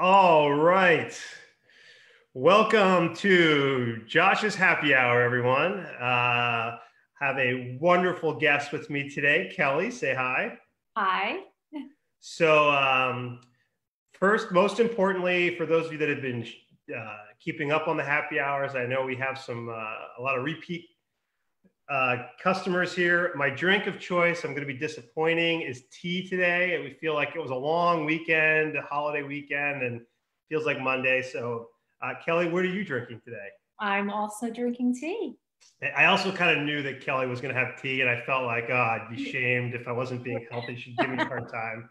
All right. Welcome to Josh's Happy Hour, everyone. Have a wonderful guest with me today. Kelly, say hi. Hi. So, first, most importantly, for those of you that have been keeping up on the happy hours, I know we have a lot of repeat customers here. My drink of choice, I'm going to be disappointing, is tea today. And we feel like it was a long weekend, a holiday weekend, and feels like Monday. So, Kelly, what are you drinking today? I'm also drinking tea. I also kind of knew that Kelly was going to have tea, and I felt like, I'd be shamed if I wasn't being healthy. She'd give me a hard time.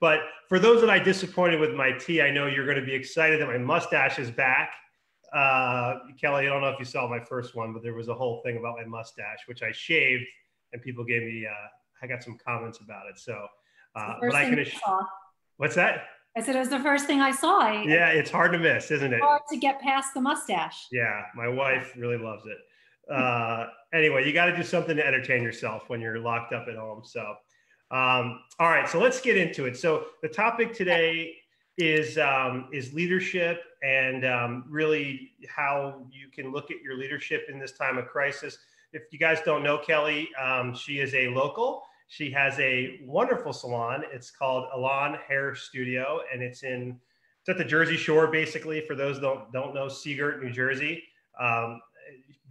But for those that I disappointed with my tea, I know you're going to be excited that my mustache is back. Kelly, I don't know if you saw my first one, but there was a whole thing about my mustache, which I shaved, and people gave me, I got some comments about it. So, but I can, what's that? I said it was the first thing I saw. Yeah, it's hard to miss, isn't it? Hard to get past the mustache. Yeah, my wife really loves it. Anyway, you got to do something to entertain yourself when you're locked up at home. So, all right, so let's get into it. So the topic today is leadership and really how you can look at your leadership in this time of crisis. If you guys don't know Kelly, she is a local. She has a wonderful salon. It's called Salon Hair Studio, and it's at the Jersey Shore, basically. For those that don't know, Seagirt, New Jersey.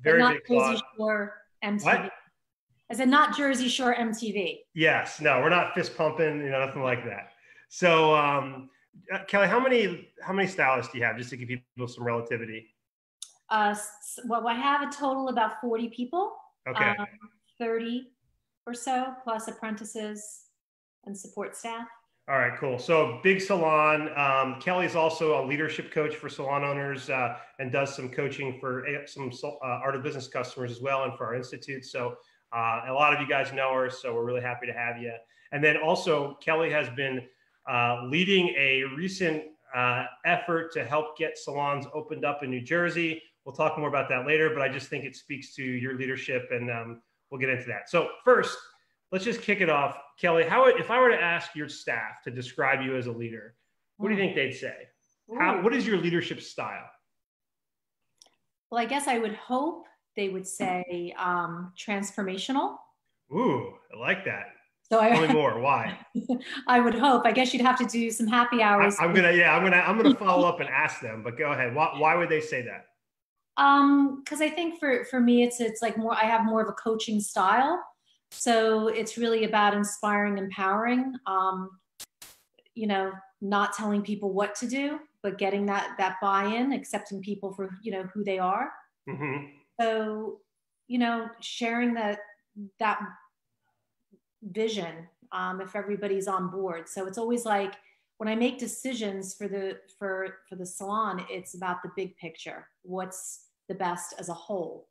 Very big Jersey Shore MTV. What? I said not Jersey Shore MTV. Yes, no, we're not fist pumping, nothing like that. So, Kelly, how many stylists do you have, just to give people some relativity? Well, I have a total about 40 people. Okay. 30 or so, plus apprentices and support staff. All right, cool. So big salon. Kelly's also a leadership coach for salon owners and does some coaching for some art of business customers as well, and for our institute. So a lot of you guys know her, so we're really happy to have you. And then also Kelly has been leading a recent effort to help get salons opened up in New Jersey. We'll talk more about that later, but I just think it speaks to your leadership, and we'll get into that. So first, let's just kick it off. Kelly, if I were to ask your staff to describe you as a leader, what do you think they'd say? What is your leadership style? Well, I guess I would hope they would say transformational. Ooh, I like that. So Tell me more. Why? I would hope. I guess you'd have to do some happy hours. I'm gonna follow up and ask them. But go ahead. Why would they say that? Because I think for me, it's like more. I have more of a coaching style. So it's really about inspiring, empowering, not telling people what to do, but getting that buy-in, accepting people for, who they are. Mm-hmm. So, sharing that vision, if everybody's on board. So it's always like when I make decisions for the salon, it's about the big picture. What's the best as a whole?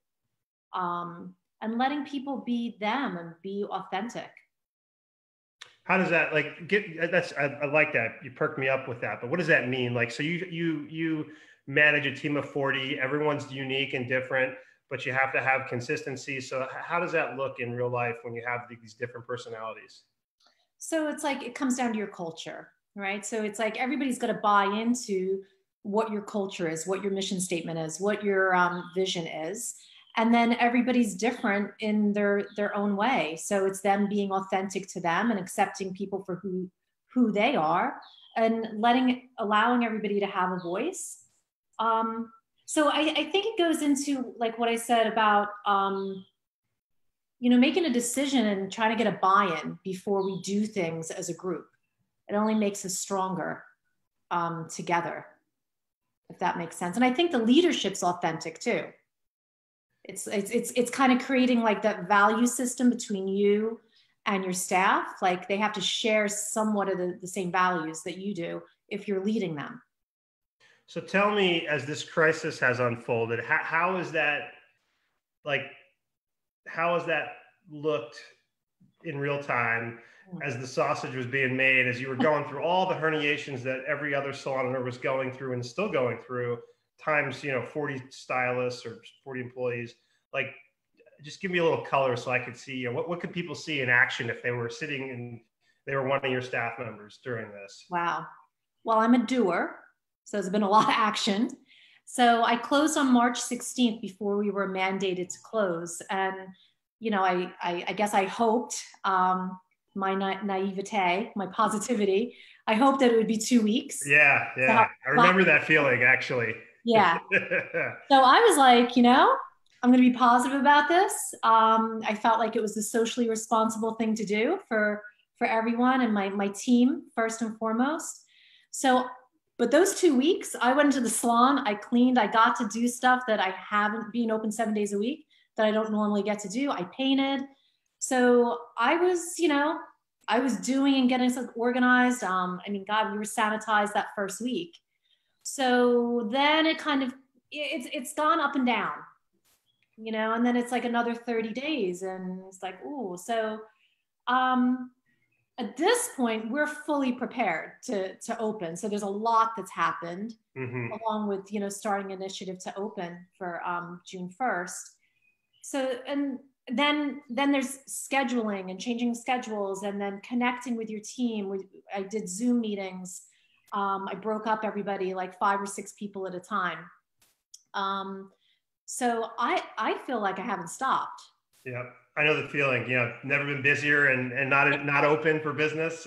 And letting people be them and be authentic. How does that I like that. You perked me up with that, but what does that mean? Like, so you manage a team of 40, everyone's unique and different, but you have to have consistency. So how does that look in real life when you have these different personalities? So it's like, it comes down to your culture, right? So it's like, everybody's got to buy into what your culture is, what your mission statement is, what your vision is. And then everybody's different in their own way. So it's them being authentic to them and accepting people for who they are, and allowing everybody to have a voice. So I think it goes into like what I said about, making a decision and trying to get a buy-in before we do things as a group. It only makes us stronger together, if that makes sense. And I think the leadership's authentic too. It's kind of creating like that value system between you and your staff. Like they have to share somewhat of the same values that you do if you're leading them. So tell me, as this crisis has unfolded, how has that looked in real time as the sausage was being made, as you were going through all the herniations that every other salon owner was going through and still going through, times 40 stylists or 40 employees? Like, just give me a little color so I could see what could people see in action if they were sitting and they were one of your staff members during this? Wow. well, I'm a doer, so there's been a lot of action. So I closed on March 16th before we were mandated to close. And, you know, I guess I hoped, my naivete, my positivity, I hoped that it would be 2 weeks. Yeah, So, yeah. I remember that feeling actually. yeah. So I was like, you know, I'm going to be positive about this. I felt like it was the socially responsible thing to do for everyone and my team first and foremost. So, but those 2 weeks, I went into the salon, I cleaned, I got to do stuff that I haven't been open 7 days a week that I don't normally get to do. I painted. So I was, you know, I was doing and getting stuff organized. I mean, God, we were sanitized that first week. So then it kind of, it's gone up and down, you know, and then it's like another 30 days and it's like, ooh, so um, at this point, we're fully prepared to open. So there's a lot that's happened along with, you know, starting initiative to open for June 1st. So, and then there's scheduling and changing schedules and then connecting with your team. I did Zoom meetings. I broke up everybody like 5 or 6 people at a time. So I feel like I haven't stopped. Yeah, I know the feeling. You know, never been busier and not open for business.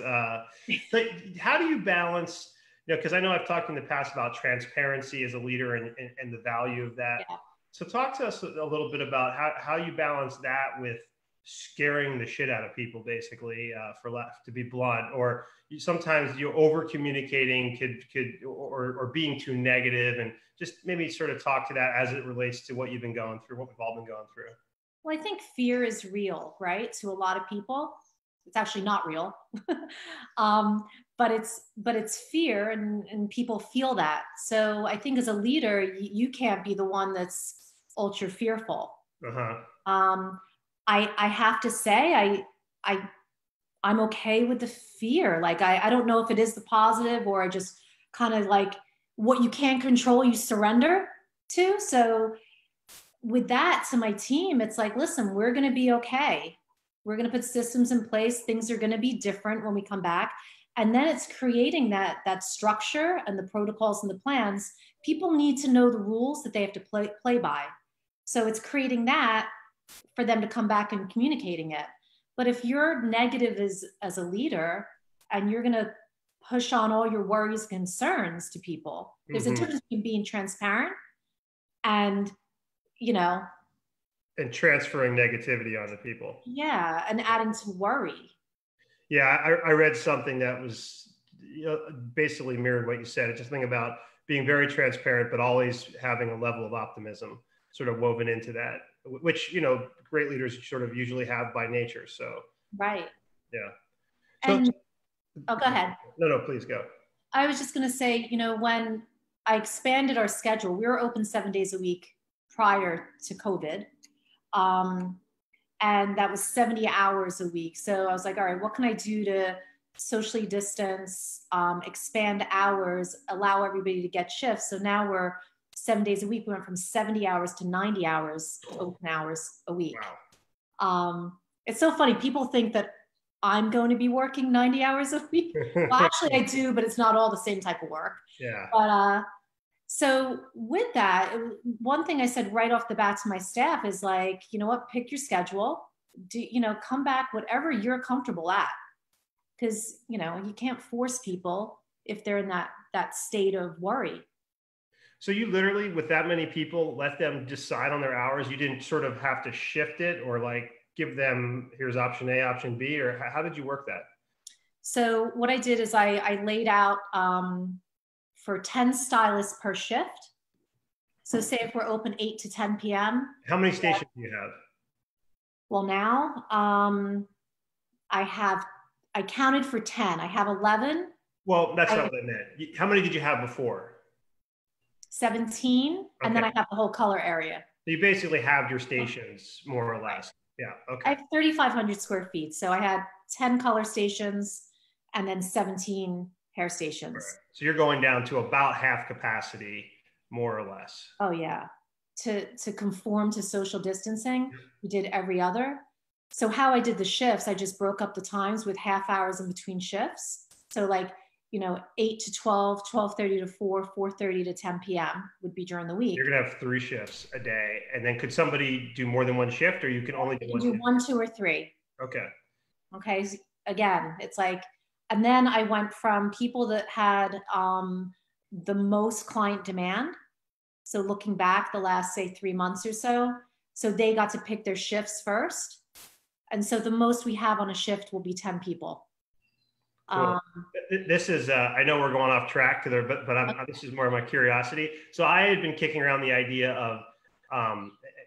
But how do you balance? You know, because I know I've talked in the past about transparency as a leader and the value of that. Yeah. So talk to us a little bit about how you balance that with scaring the shit out of people, basically, to be blunt, or sometimes you over communicating or being too negative, and just maybe sort of talk to that as it relates to what you've been going through, what we've all been going through. Well, I think fear is real, right? To a lot of people, it's actually not real, but it's fear, and people feel that. So I think as a leader, you can't be the one that's ultra fearful. I have to say, I'm okay with the fear. Like I don't know if it is the positive or I just kind of like what you can't control, you surrender to. So with that, to my team, it's like, listen, we're going to be okay. We're going to put systems in place. Things are going to be different when we come back. And then it's creating that structure and the protocols and the plans. People need to know the rules that they have to play by. So it's creating that for them to come back and communicating it. But if you're negative as a leader and you're going to push on all your worries and concerns to people, there's a difference between being transparent and, you know, and transferring negativity onto people. Yeah, and adding to worry. Yeah, I read something that was, you know, basically mirrored what you said. It's just a thing about being very transparent, but always having a level of optimism sort of woven into that, which, you know, great leaders sort of usually have by nature. So, right. Yeah. So, and, oh, go ahead. No, please go. I was just going to say, you know, when I expanded our schedule, we were open 7 days a week prior to COVID. And that was 70 hours a week. So I was like, all right, what can I do to socially distance, expand hours, allow everybody to get shifts? So now we're 7 days a week. We went from 70 hours to 90 hours, open hours a week. Wow. It's so funny. People think that I'm going to be working 90 hours a week. Well, actually I do, but it's not all the same type of work. Yeah. But so with that, one thing I said right off the bat to my staff is like, you know what, pick your schedule, come back whatever you're comfortable at. Because, you know, you can't force people if they're in that state of worry. So you literally, with that many people, let them decide on their hours? You didn't sort of have to shift it or like give them, here's option A, option B, or how did you work that? So what I did is I laid out for 10 stylists per shift. So say if we're open 8 to 10 p.m. How many stations do you have? Well, now I counted for 10. I have 11. Well, that's not what I meant. How many did you have before? 17. Okay. And then I have the whole color area. So you basically have your stations more or less. Yeah. Okay. I have 3,500 square feet. So I had 10 color stations and then 17 hair stations. Right. So you're going down to about half capacity, more or less. Oh yeah. To conform to social distancing, we did every other. So how I did the shifts, I just broke up the times with half hours in between shifts. So like 8 to 12, 12:30 to 4, 4:30 to 10 p.m. would be during the week. You're going to have 3 shifts a day. And then could somebody do more than 1 shift, or you can only do You one do shift? 1, 2, or 3. Okay. Okay. Again, it's like, and then I went from people that had the most client demand. So looking back the last, say, 3 months or so, they got to pick their shifts first. And so the most we have on a shift will be 10 people. Cool. This is, I know we're going off track to there, but this is more of my curiosity. So I had been kicking around the idea of,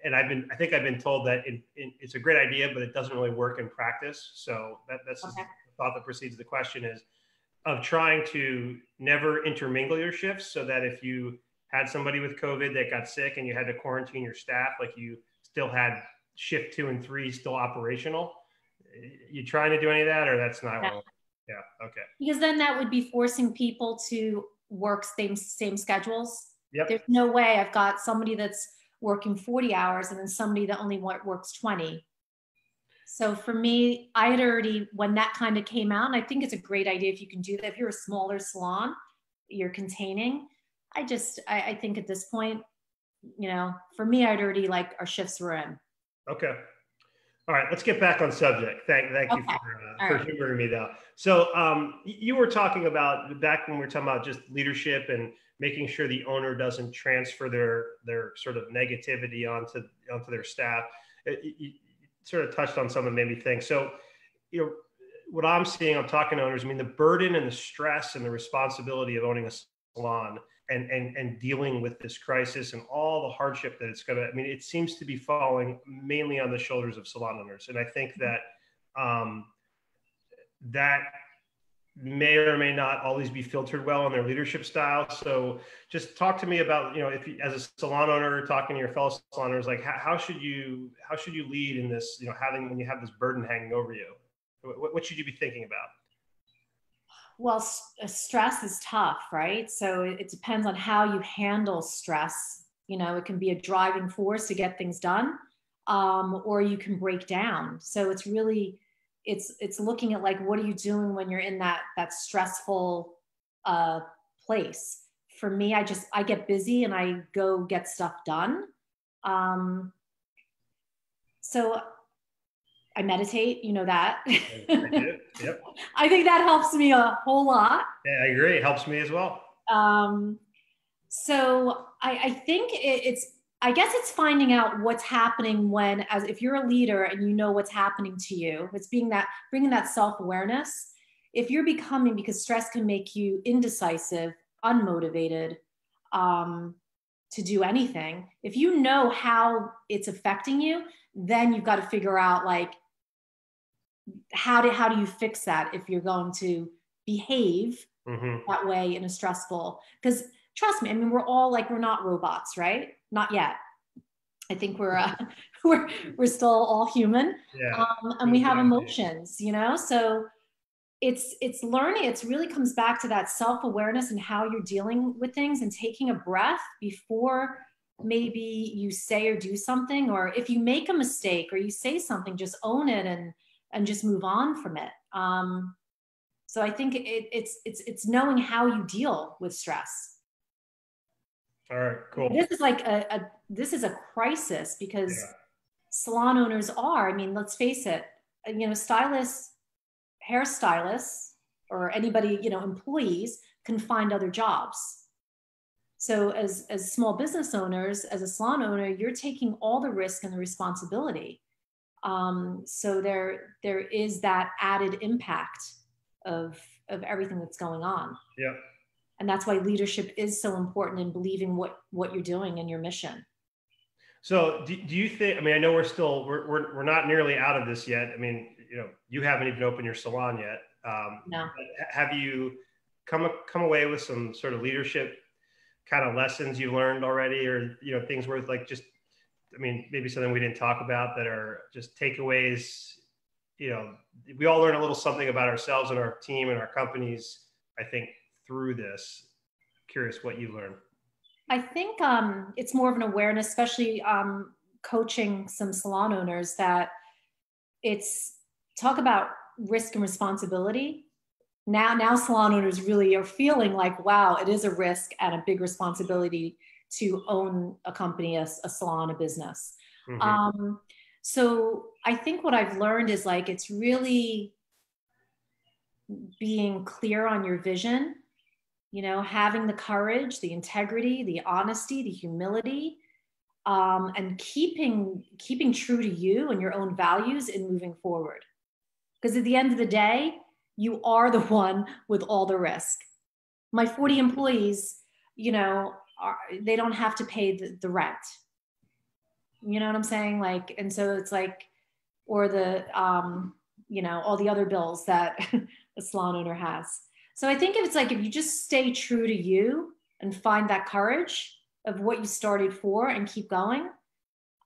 and I think I've been told that it's a great idea, but it doesn't really work in practice. So that's okay. The thought that precedes the question is of trying to never intermingle your shifts, so that if you had somebody with COVID that got sick and you had to quarantine your staff, like you still had shift 2 and 3 still operational. You trying to do any of that, or that's not? Yeah. Yeah. Okay. Because then that would be forcing people to work same schedules. Yep. There's no way I've got somebody that's working 40 hours and then somebody that only works 20. So for me, I had already, when that kind of came out, and I think it's a great idea if you can do that. If you're a smaller salon, you're containing. I think at this point, for me, I'd already our shifts were in. Okay. All right, let's get back on subject. Thank you for humoring me though. So you were talking about back when we were talking about just leadership and making sure the owner doesn't transfer their sort of negativity onto their staff. You sort of touched on something that made me think. So, what I'm seeing, I'm talking to owners, I mean, the burden and the stress and the responsibility of owning a salon and dealing with this crisis and all the hardship that it's going to, I mean, it seems to be falling mainly on the shoulders of salon owners. And I think that that may or may not always be filtered well in their leadership style. So just talk to me about, if you, as a salon owner, talking to your fellow salon owners, like how should you lead in this, when you have this burden hanging over you? What should you be thinking about? Well, stress is tough, right? So it depends on how you handle stress. It can be a driving force to get things done, or you can break down. So it's really, it's looking at what are you doing when you're in that stressful place. For me, I get busy and I go get stuff done. So I meditate, that. I do. Yep. I think that helps me a whole lot. Yeah, I agree. It helps me as well. So I think I guess it's finding out what's happening if you're a leader and you know what's happening to you. It's bringing that self-awareness. If you're because stress can make you indecisive, unmotivated, to do anything. If you know how it's affecting you, then you've got to figure out how do you fix that if you're going to behave that way in a stressful, because trust me, I mean, we're all we're not robots, right? Not yet. I think we're still all human. Yeah. And we have emotions, so it's learning. It really comes back to that self-awareness and how you're dealing with things and taking a breath before maybe you say or do something, or if you make a mistake or you say something, just own it and just move on from it. So I think it's knowing how you deal with stress. All right, cool. This is this is a crisis because salon owners I mean, let's face it, stylists, hairstylists, or anybody, employees can find other jobs. So as small business owners, as a salon owner, you're taking all the risk and the responsibility. So there is that added impact of everything that's going on. Yeah. And that's why leadership is so important in believing what you're doing and your mission. So do you think, I mean, I know we're not nearly out of this yet. I mean, you haven't even opened your salon yet. No. Have you come away with some sort of leadership kind of lessons you learned already, or, things worth maybe something we didn't talk about that are just takeaways? We all learn a little something about ourselves and our team and our companies, I think, through this. Curious what you learned. I think it's more of an awareness, especially coaching some salon owners, that it's talk about risk and responsibility. now salon owners really are feeling like, wow, it is a risk and a big responsibility to own a company, a salon, a business. Mm-hmm. So I think what I've learned is like, it's really being clear on your vision, having the courage, the integrity, the honesty, the humility, and keeping true to you and your own values in moving forward. Because at the end of the day, you are the one with all the risk. My 40 employees, they don't have to pay the rent. You know what I'm saying? Like, and so it's like, or the, all the other bills that a salon owner has. So I think if you just stay true to you and find that courage of what you started for and keep going,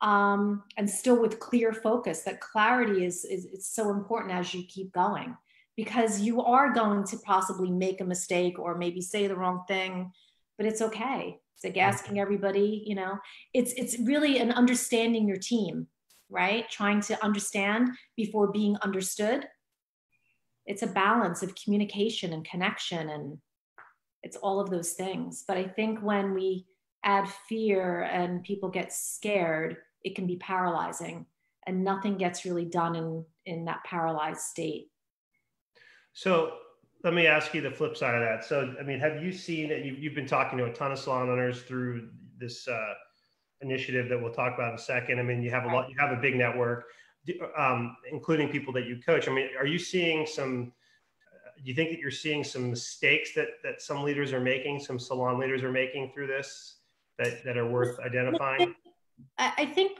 and still with clear focus, that clarity is so important as you keep going, because you are going to possibly make a mistake or maybe say the wrong thing, but it's okay. It's like asking everybody, it's really an understanding your team, right? Trying to understand before being understood. It's a balance of communication and connection, and it's all of those things. But I think when we add fear and people get scared, it can be paralyzing, and nothing gets really done in that paralyzed state. So let me ask you the flip side of that. So, I mean, have you seen that you've been talking to a ton of salon owners through this initiative that we'll talk about in a second? I mean, you have you have a big network, including people that you coach. I mean, are you seeing do you think that you're seeing some mistakes that some leaders are making, some salon leaders are making through this that are worth identifying? I think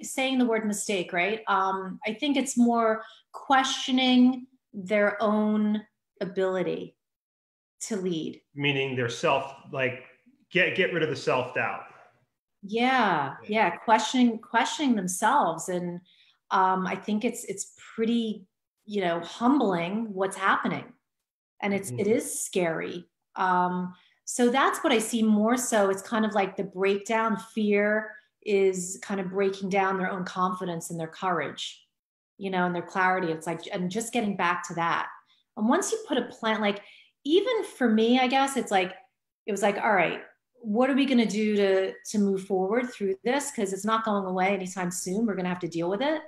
saying the word mistake, right? I think it's more questioning their own ability to lead. Meaning their get rid of the self-doubt. Yeah. Questioning themselves. And I think it's pretty, humbling what's happening. And it is scary. So that's what I see more so. It's kind of like the breakdown. Fear is kind of breaking down their own confidence and their courage, and their clarity. It's like, and just getting back to that. And once you put a plan, like, even for me, I guess it was like, all right, what are we going to do to move forward through this? Because it's not going away anytime soon. We're going to have to deal with it.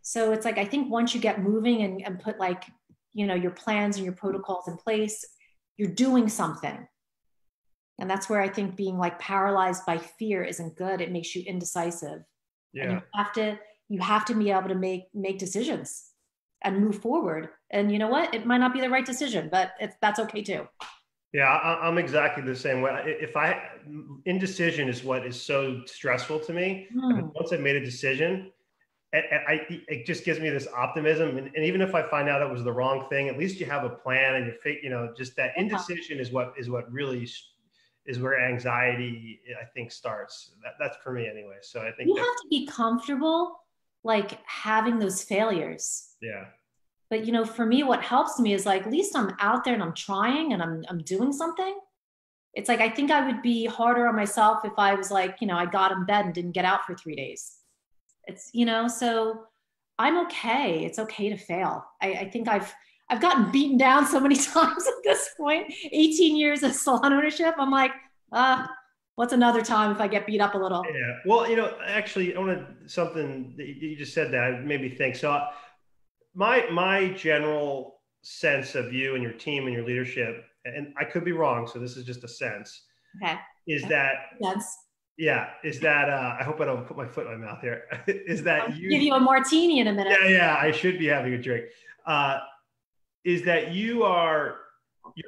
So it's like, I think once you get moving and put your plans and your protocols in place, you're doing something. And that's where I think being paralyzed by fear isn't good. It makes you indecisive. Yeah. And you have to be able to make decisions and move forward. And you know what? It might not be the right decision, but that's okay too. Yeah, I'm exactly the same way. Indecision is what is so stressful to me. Once I've made a decision, it just gives me this optimism. And even if I find out it was the wrong thing, at least you have a plan, and just that indecision is what really is where anxiety, I think, starts. That's for me anyway. So I think you have to be comfortable having those failures. Yeah. But for me, what helps me is at least I'm out there and I'm trying and I'm doing something. It's I think I would be harder on myself if I was I got in bed and didn't get out for 3 days. It's, so I'm okay. It's okay to fail. I think I've gotten beaten down so many times at this point, 18 years of salon ownership. I'm like, what's another time if I get beat up a little? Yeah. Well, actually, something that you just said that made me think. So my general sense of you and your team and your leadership, and I could be wrong, so this is just a sense, is that I hope I don't put my foot in my mouth here, is that I'll give you a martini in a minute. Yeah, I should be having a drink. Is that you're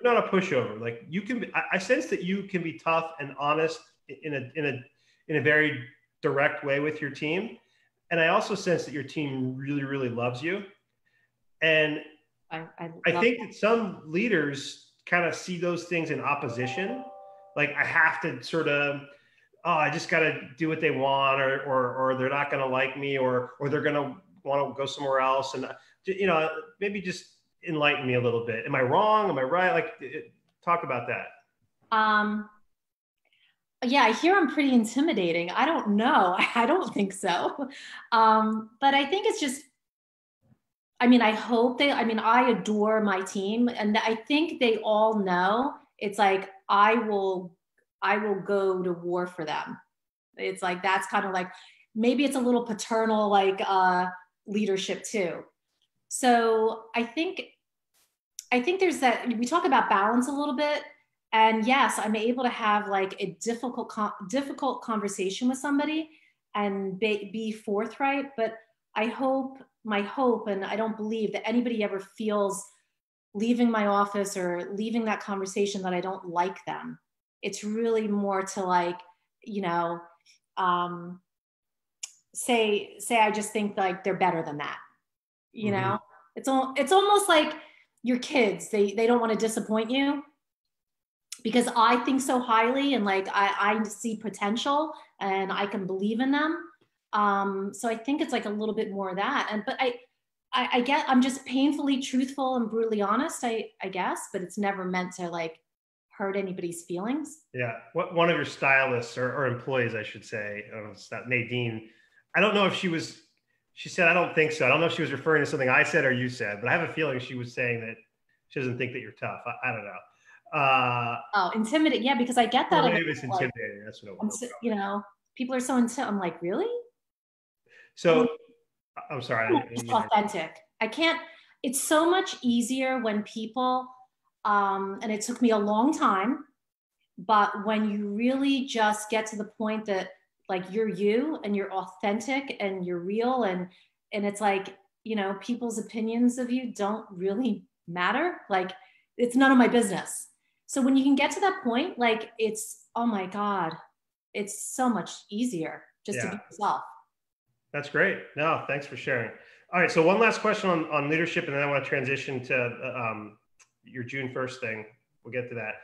not a pushover. You can be, I sense that you can be tough and honest in a very direct way with your team. And I also sense that your team really, really loves you. And I think that some leaders kind of see those things in opposition. I have to sort of, I just got to do what they want, or they're not going to like me, or they're going to want to go somewhere else. And, maybe just enlighten me a little bit. Am I wrong? Am I right? Talk about that. Yeah, I hear I'm pretty intimidating. I don't know. I don't think so. But I think it's just, I mean, I hope they, I mean, I adore my team, and I think they all know it's like I will go to war for them. It's like that's kind of like maybe it's a little paternal like leadership too. So I think there's that we talk about balance a little bit, and yes, I'm able to have like a difficult conversation with somebody and be forthright, but I hope my hope, and I don't believe that anybody ever feels leaving my office or leaving that conversation that I don't like them. It's really more to like, you know, um, say I just think like they're better than that. You Mm-hmm. know, it's almost like your kids. They don't want to disappoint you because I think so highly and like I see potential and I can believe in them. So I think it's like a little bit more of that. And but I get I'm just painfully truthful and brutally honest. I guess, but it's never meant to like hurt anybody's feelings. Yeah. What one of your stylists or employees, I should say, it's not Nadine. I don't know if she said, I don't think so. I don't know if she was referring to something I said or you said, but I have a feeling she was saying that she doesn't think that you're tough. I don't know. Oh, intimidate. Yeah, because I get that. Or A maybe it's like, intimidating. That's what it was. you know, people are so into. I'm like, really? So I'm sorry. Just authentic. I can't. It's so much easier when people, and it took me a long time, but when you really just get to the point that like you're you and you're authentic and you're real and it's like you know people's opinions of you don't really matter. Like it's none of my business. So when you can get to that point, like it's oh my god, it's so much easier just to be Yeah. yourself. That's great. No, thanks for sharing. All right. So one last question on leadership, and then I want to transition to your June 1st thing. We'll get to that.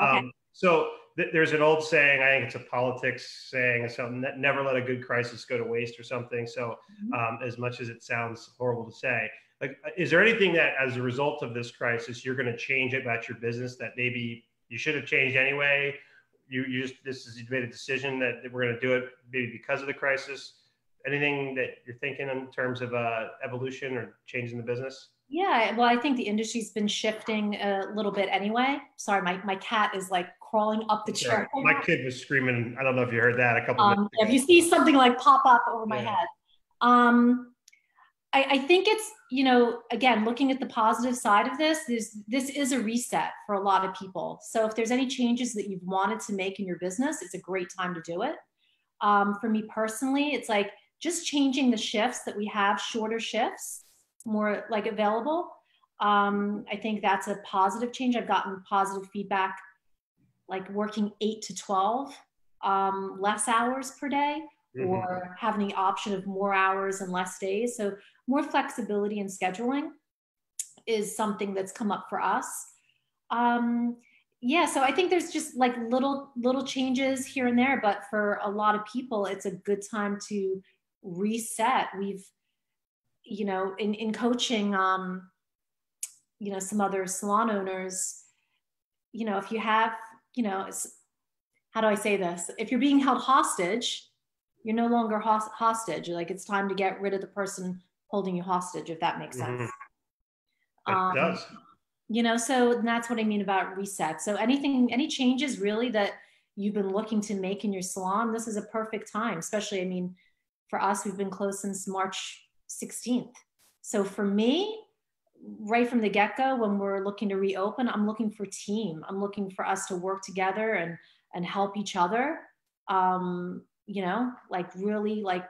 Okay. So there's an old saying, I think it's a politics saying, so never let a good crisis go to waste or something. So as much as it sounds horrible to say, like, is there anything that as a result of this crisis, you're going to change about your business that maybe you should have changed anyway? You made a decision that we're going to do it maybe because of the crisis. Anything that you're thinking in terms of evolution or changing the business? Yeah, well, I think the industry's been shifting a little bit anyway. Sorry, my cat is like crawling up the Sorry, chair. my kid was screaming. I don't know if you heard that a couple minutes If ago. you see something like pop up over my Yeah. head, um, I think it's you know again looking at the positive side of this is a reset for a lot of people. So if there's any changes that you've wanted to make in your business, it's a great time to do it. For me personally, it's like just changing the shifts that we have, shorter shifts, more like available. I think that's a positive change. I've gotten positive feedback, like working 8 to 12, less hours per day, Mm-hmm. or having the option of more hours and less days. So more flexibility in scheduling is something that's come up for us. Um, yeah, so I think there's just like little changes here and there, but for a lot of people, it's a good time to reset. We've, you know, in coaching, you know, some other salon owners, you know, if you have, you know, how do I say this? If you're being held hostage, you're no longer hostage. Like it's time to get rid of the person holding you hostage, if that makes sense. Mm-hmm. It Um, does. you know, so that's what I mean about reset. So any changes really that you've been looking to make in your salon, this is a perfect time, especially, I mean, for us, we've been closed since March 16th. So for me, right from the get-go, when we're looking to reopen, I'm looking for team. I'm looking for us to work together and help each other. You know, like really like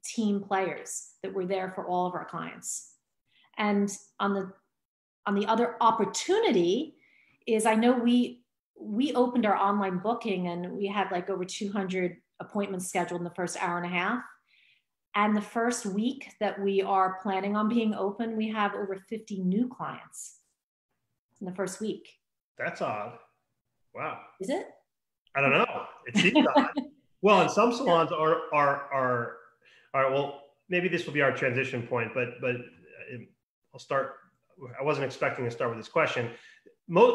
team players that were there for all of our clients. And on the other opportunity is I know we opened our online booking and we had like over 200 appointments scheduled in the first hour and a half. And the first week that we are planning on being open, we have over 50 new clients in the first week. That's odd. Wow. Is it? I don't know. It seems odd. Well, and some salons are all right. Well, maybe this will be our transition point, but I'll start. I wasn't expecting to start with this question.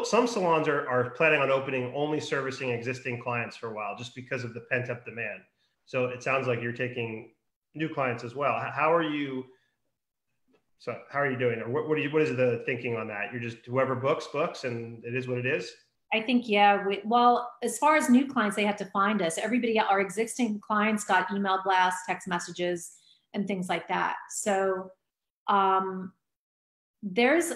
Some salons are planning on opening only servicing existing clients for a while, just because of the pent up demand. So it sounds like you're taking new clients as well. How are you So how are you doing? Or what is the thinking on that? You're just whoever books, and it is what it is? I think, yeah. Well, as far as new clients, they have to find us. Everybody, our existing clients got email blasts, text messages, and things like that. So there's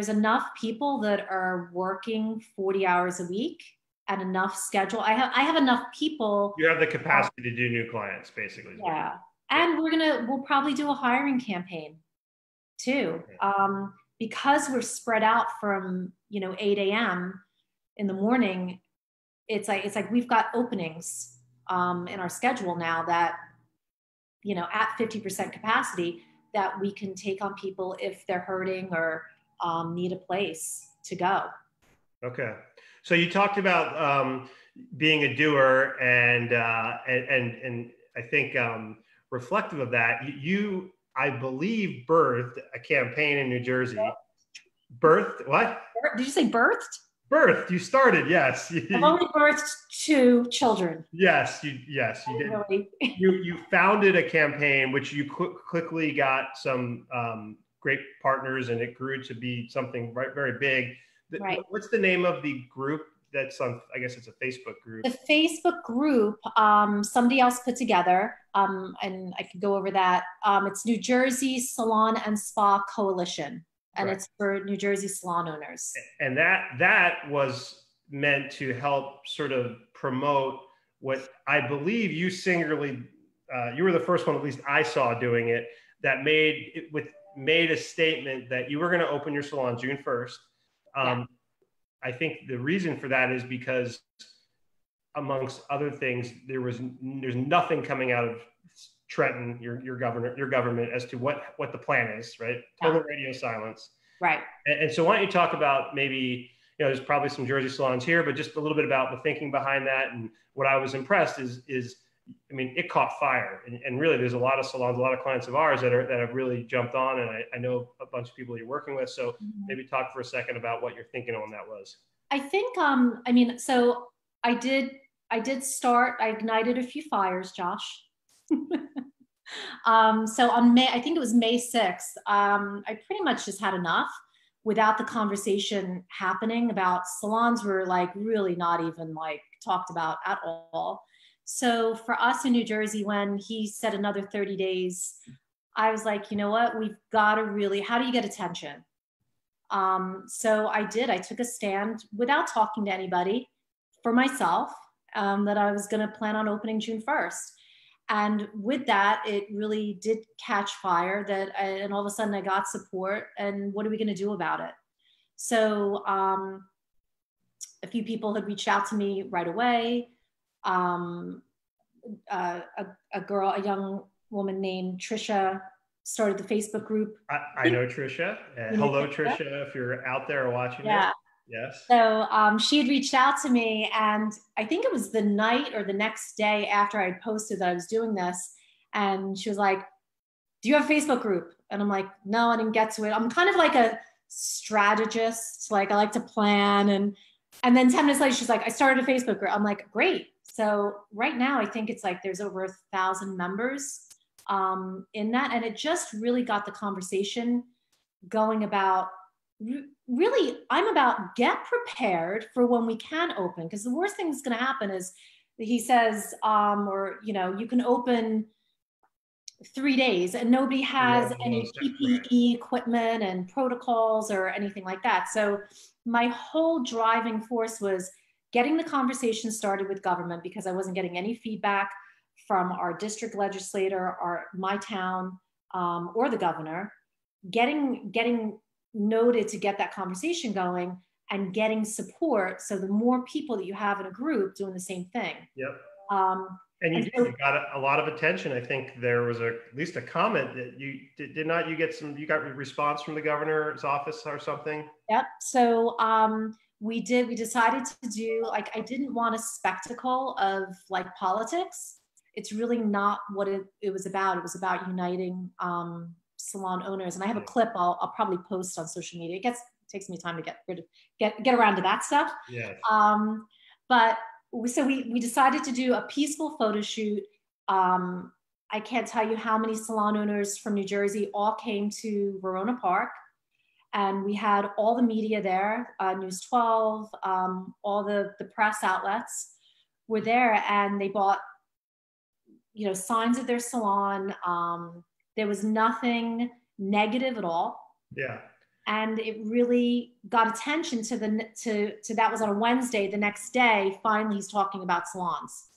enough people that are working 40 hours a week and enough schedule. I have enough people. You have the capacity to do new clients, basically. Yeah. And we'll probably do a hiring campaign too. Because we're spread out from, 8 a.m. in the morning, it's like we've got openings in our schedule now that, at 50% capacity, that we can take on people if they're hurting or need a place to go. Okay. So you talked about being a doer, and I think reflective of that, you, I believe, birthed a campaign in New Jersey. Birthed what? Did you say birthed? Birthed. You started, yes. I've only birthed 2 children. Yes, you did. Really. You founded a campaign which you quickly got some great partners, and it grew to be something very big. Right. What's the name of the group that's on? I guess it's a Facebook group. The Facebook group, somebody else put together, and I could go over that. It's New Jersey Salon and Spa Coalition. And It's for New Jersey salon owners. And that was meant to help sort of promote what I believe you singularly, you were the first one, at least I saw doing it, that made a statement that you were going to open your salon June 1st. I think the reason for that is because, amongst other things, there's nothing coming out of Trenton, your government, as to what the plan is, right? Total radio silence. Right. And so why don't you talk about maybe, there's probably some Jersey salons here, but just a little bit about the thinking behind that. And what I was impressed is it caught fire. And really, there's a lot of salons, a lot of clients of ours that have really jumped on. And I know a bunch of people you're working with. So maybe talk for a second about what you're thinking on that was. I think, so I did start, I ignited a few fires, Josh. So on I think it was May 6th, I pretty much just had enough without the conversation happening about salons were like really not even like talked about at all. So for us in New Jersey, when he said another 30 days, I was like, you know what, we've got to really, how do you get attention? So I took a stand without talking to anybody for myself, that I was going to plan on opening June 1st. And with that, it really did catch fire and all of a sudden I got support. And what are we going to do about it? So a few people had reached out to me right away. A young woman named Trisha started the Facebook group. I know Trisha. Hello, Trisha, if you're out there watching this. Yes. So she had reached out to me, and I think it was the night or the next day after I had posted that I was doing this. And she was like, do you have a Facebook group? And I'm like, no, I didn't get to it. I'm kind of like a strategist. Like I like to plan. And then 10 minutes later, she's like, I started a Facebook group. I'm like, great. So right now, I think it's like there's over 1,000 members in that. And it just really got the conversation going about, really, I'm about get prepared for when we can open, because the worst thing that's going to happen is he says, you can open 3 days and nobody has any PPE equipment and protocols or anything like that. So my whole driving force was getting the conversation started with government, because I wasn't getting any feedback from our district legislator or my town or the governor, getting noted to get that conversation going and getting support. So the more people that you have in a group doing the same thing. Yep. And you got a lot of attention. I think there was at least a comment that you got a response from the governor's office or something. Yep. So we decided to do, like, I didn't want a spectacle of like politics. It's really not what it was about. It was about uniting salon owners. And I have a clip I'll probably post on social media. It takes me time to get around to that stuff. Yeah. But so we decided to do a peaceful photo shoot I can't tell you how many salon owners from New Jersey all came to Verona Park, and we had all the media there, News 12, all the press outlets were there, and they bought, signs of their salon. There was nothing negative at all. Yeah. And it really got attention to that was on a Wednesday. The next day, finally, he's talking about salons.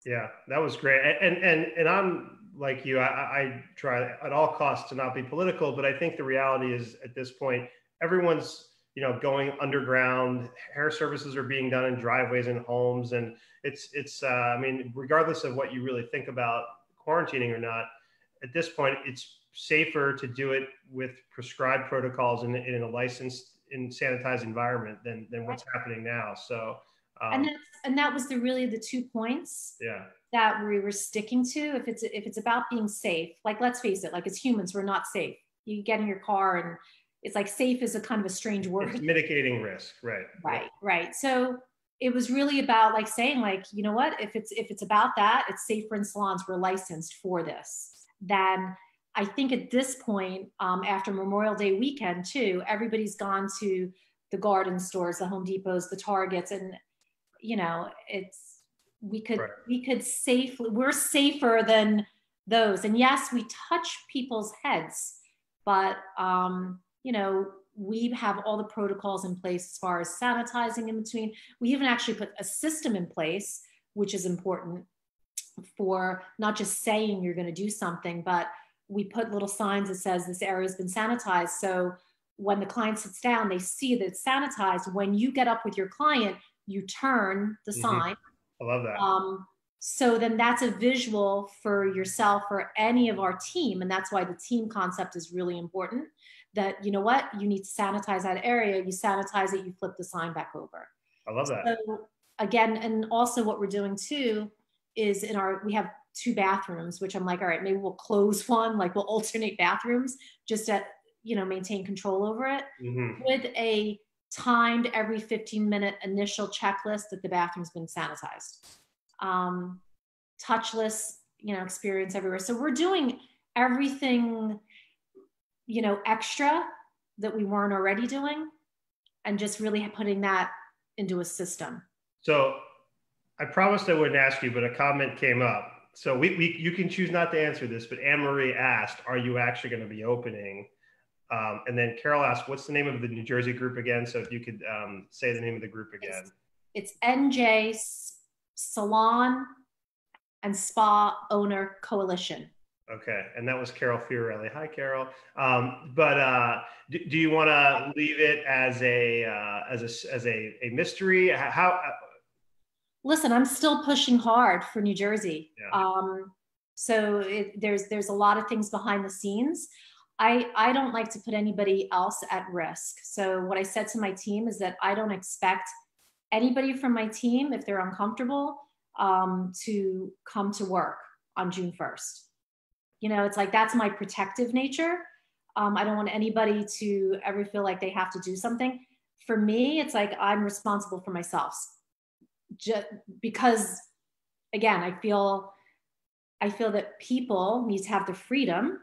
Yeah, that was great. And I'm like you, I try at all costs to not be political, but I think the reality is at this point, everyone's, going underground. Hair services are being done in driveways and homes. And it's I mean, regardless of what you really think about quarantining or not, at this point, it's safer to do it with prescribed protocols in a licensed and sanitized environment than what's happening now. So, and that was really the 2 points yeah, that we were sticking to. If it's about being safe, like, let's face it, like, as humans, we're not safe. You get in your car and it's like, safe is a kind of a strange word. It's mitigating risk, right? Right. So it was really about, like, saying, like, you know what, if it's about that, it's safer in salons, we're licensed for this. Then I think at this point, after Memorial Day weekend too, everybody's gone to the garden stores, the Home Depots, the Targets, and we're safer than those. And yes, we touch people's heads, but we have all the protocols in place as far as sanitizing in between. We even actually put a system in place, which is important for not just saying you're going to do something, but we put little signs that says this area has been sanitized. So when the client sits down, they see that it's sanitized. When you get up with your client, you turn the sign. I love that. So then that's a visual for yourself or any of our team. And that's why the team concept is really important, that, you know what, you need to sanitize that area. You sanitize it, you flip the sign back over. I love that. So again, and also what we're doing too is we have 2 bathrooms, which I'm like, all right, maybe we'll close one, like we'll alternate bathrooms just to, maintain control over it, with a timed every 15-minute initial checklist that the bathroom's been sanitized. Touchless, experience everywhere. So we're doing everything, extra that we weren't already doing, and just really putting that into a system. So I promised I wouldn't ask you, but a comment came up. So you can choose not to answer this, but Anne-Marie asked, are you actually going to be opening? And then Carol asked, what's the name of the New Jersey group again? So if you could say the name of the group again. It's NJ Salon and Spa Owner Coalition. Okay, and that was Carol Fiorelli. Hi, Carol. Do you want to leave it as a mystery? How? Listen, I'm still pushing hard for New Jersey. Yeah. So there's a lot of things behind the scenes. I don't like to put anybody else at risk. So what I said to my team is that I don't expect anybody from my team, if they're uncomfortable, to come to work on June 1st. It's like, that's my protective nature. I don't want anybody to ever feel like they have to do something. For me, it's like, I'm responsible for myself. Just because, again, I feel that people need to have the freedom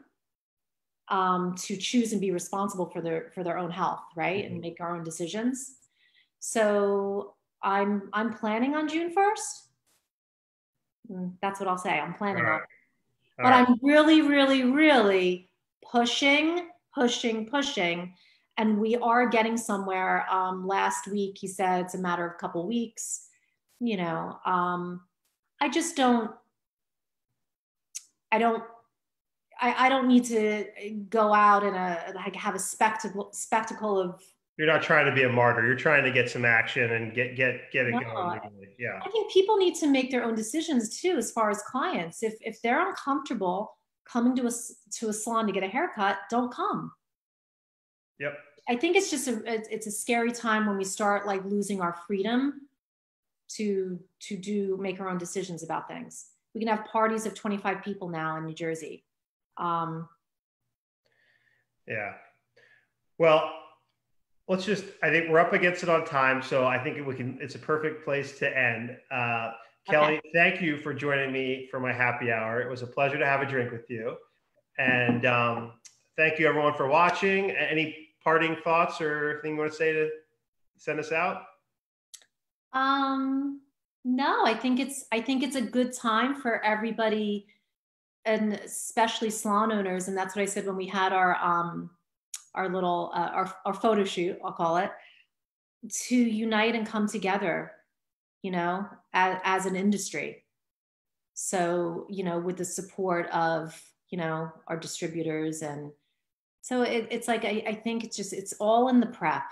to choose and be responsible for their own health, right? And make our own decisions. So I'm planning on June 1st. That's what I'll say. I'm planning on it. But I'm really, really, really pushing. And we are getting somewhere. Last week, he said it's a matter of a couple weeks. I just don't need to go out and have a spectacle of. You're not trying to be a martyr. You're trying to get some action and get it going. Yeah. I think people need to make their own decisions too, as far as clients. If they're uncomfortable coming to a salon to get a haircut, don't come. Yep. I think it's just it's a scary time when we start like losing our freedom to make our own decisions about things. We can have parties of 25 people now in New Jersey. Yeah. Well, I think we're up against it on time. So I think it's a perfect place to end. Kelly, thank you for joining me for my happy hour. It was a pleasure to have a drink with you. And thank you everyone for watching. Any parting thoughts or anything you want to say to send us out? No, I think it's a good time for everybody, and especially salon owners. And that's what I said when we had our little our photo shoot, I'll call it, to unite and come together, as an industry. So, with the support of, our distributors. And so it's like, I think it's all in the prep.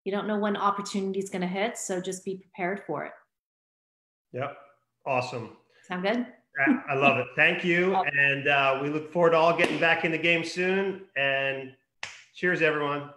You don't know when opportunity is going to hit. So just be prepared for it. Yep. Awesome. Sound good? I love it. Thank you. And we look forward to all getting back in the game soon. And cheers, everyone.